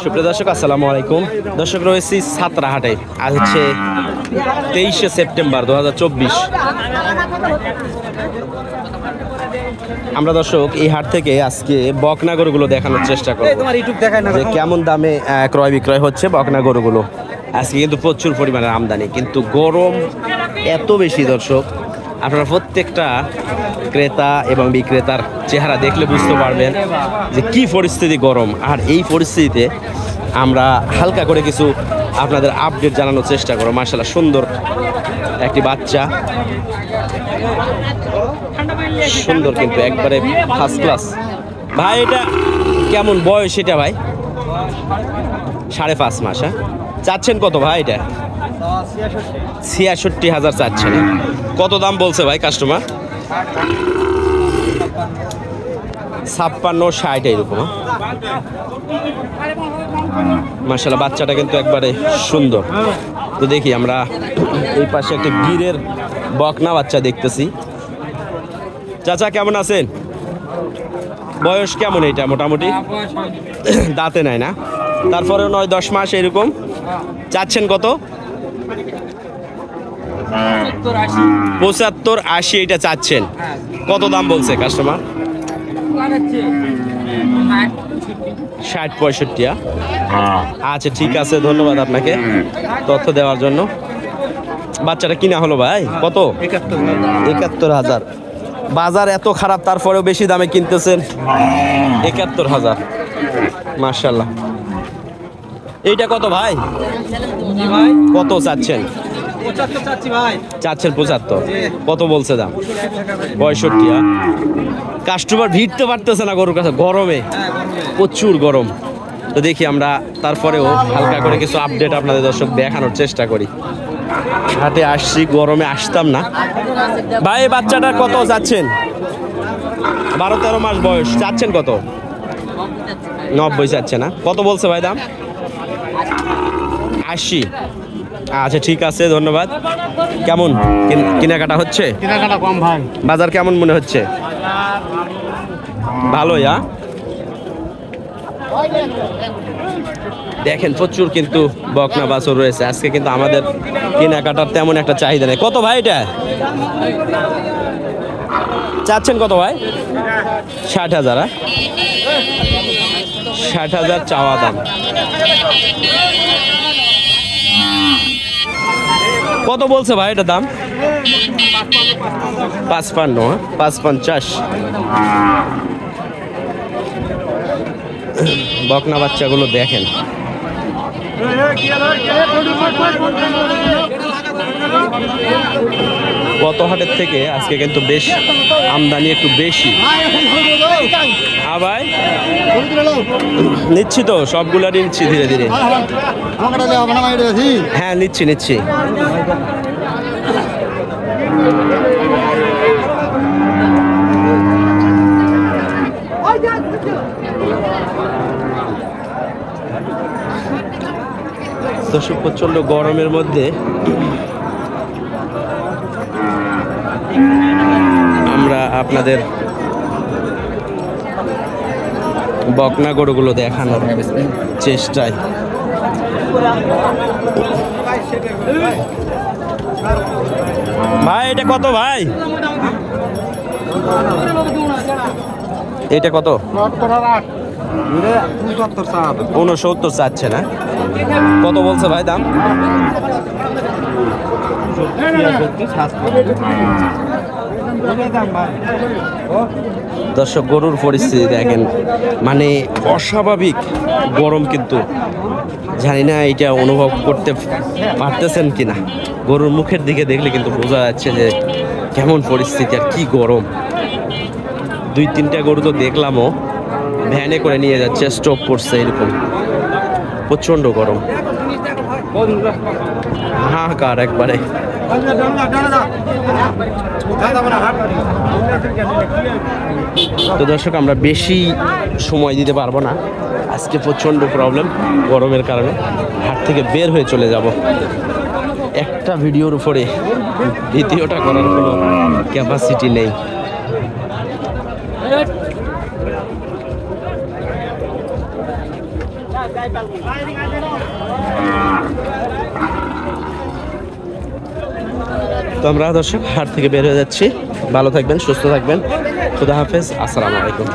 সুপ্রিয় দর্শক আসসালামু আলাইকুম। দর্শক রয়েছি সাতরাহাটে। আজ হচ্ছে 23শে সেপ্টেম্বর 2024। আমরা দর্শক এই হাট থেকে আজকে বকনা গরুগুলো দেখানোর চেষ্টা করব যে কেমন দামে ক্রয় বিক্রয় হচ্ছে বকনা গরুগুলো। আজকে কিন্তু প্রচুর পরিমাণে আমদানি, কিন্তু গরম এত বেশি দর্শক, আপনারা প্রত্যেকটা ক্রেতা এবং বিক্রেতার চেহারা দেখলে বুঝতে পারবেন যে কি পরিস্থিতি গরম। আর এই পরিস্থিতিতে আমরা হালকা করে কিছু আপনাদের আপডেট জানানোর চেষ্টা করব। মাশাআল্লাহ সুন্দর একটি বাচ্চা, সুন্দর কিন্তু একবারে ফার্স্ট ক্লাস। ভাই এটা কেমন বয়স এটা ভাই? 5.5 মাস। হ্যাঁ, চাচ্ছেন কত ভাই এটা? 66,000 চাচ্ছেন। কত দাম বলছে ভাই কাস্টমার? 56-60 এরকম। মাশাআল্লাহ বাচ্চাটা কিন্তু একবারে সুন্দর। তো দেখি আমরা এই পাশে একটা গিরের বকনা বাচ্চা দেখতেছি। চাচা কেমন আছেন? বয়স কেমন এটা? মোটামুটি দাঁতে নাই না, তারপরে 9-10 মাস এরকম। চাচ্ছেন কত? 75-80 এটা চাচ্ছেন। কত দাম বলছে কাস্টমার? 60-65। আচ্ছা ঠিক আছে, ধন্যবাদ আপনাকে তথ্য দেওয়ার জন্য। বাচ্চাটা কিনা হলো ভাই কত? 71,000। বাজার এত খারাপ তারপরেও বেশি দামে কিনতেছেন। 71,000 মাশাআল্লাহ। এইটা কত ভাই? কত চাচ্ছেন? 75 চাচ্ছেন 75। কত বলছে দাম? 65। কাস্টমার ভিড়তে পারতেছে না গরুর কাছে, গরমে প্রচুর গরম। তো দেখি আমরা তারপরেও হালকা করে কিছু আপডেট আপনাদের দর্শক দেখানোর চেষ্টা করি। হাটে আসছি, গরমে আসতাম না। ভাই বাচ্চাটা কত চাচ্ছেন? 12-13 মাস বয়স। চাচ্ছেন কত? 90 চাচ্ছে না। কত বলছে ভাই দাম? 80। আচ্ছা ঠিক আছে, ধন্যবাদ। কেমন কেনাকাটা হচ্ছে? কেনাকাটা কম ভাই। বাজার কেমন মনে হচ্ছে? ভালোই। দেখেন প্রচুর কিন্তু বকনা বাছুর রয়েছে। আজকে কিন্তু আমাদের কেনাকাটার তেমন একটা চাহিদা নেই। কত ভাই এটা চাচ্ছেন? কত ভাই? 60,000। 60,000 চাওয়া দাম। কত বলছে ভাই এটা দাম? 55। 55। বকনা বাচ্চাগুলো দেখেন। গত হাটের থেকে আজকে কিন্তু বেশ আমদানি একটু বেশি। ভাই নিচ্ছি তো, সবগুলারই নিচ্ছি ধীরে ধীরে। হ্যাঁ নিচ্ছি। দর্শক প্রচন্ড গরমের মধ্যে আমরা আপনাদের বকনা গরুগুলো দেখানোর চেষ্টায়। ভাই এটা কত ভাই? এটা কত? 69 চাচ্ছে না। কত বলছে ভাই দাম? দর্শক গরুর পরিস্থিতি দেখেন, মানে অস্বাভাবিক গরম। কিন্তু জানি না এটা অনুভব করতে পারতেছেন কিনা। গরুর মুখের দিকে দেখলে কিন্তু বোঝা যাচ্ছে যে কেমন পরিস্থিতি আর কি গরম। 2-3টা গরু তো দেখলামও ভ্যানে করে নিয়ে যাচ্ছে, স্টপ করছে এরকম। প্রচন্ড গরম, হাহাকার একবারে। তো দর্শক আমরা বেশি সময় দিতে পারবো না, আজকে প্রচন্ড প্রবলেম গরমের কারণে। হাট থেকে বের হয়ে চলে যাব। একটা ভিডিওর উপরে দ্বিতীয়টা করার কোনো ক্যাপাসিটি নেই। তো আমরা দর্শক হাট থেকে বের হয়ে যাচ্ছি। ভালো থাকবেন, সুস্থ থাকবেন। খুদা হাফেজ, আসসালামু আলাইকুম।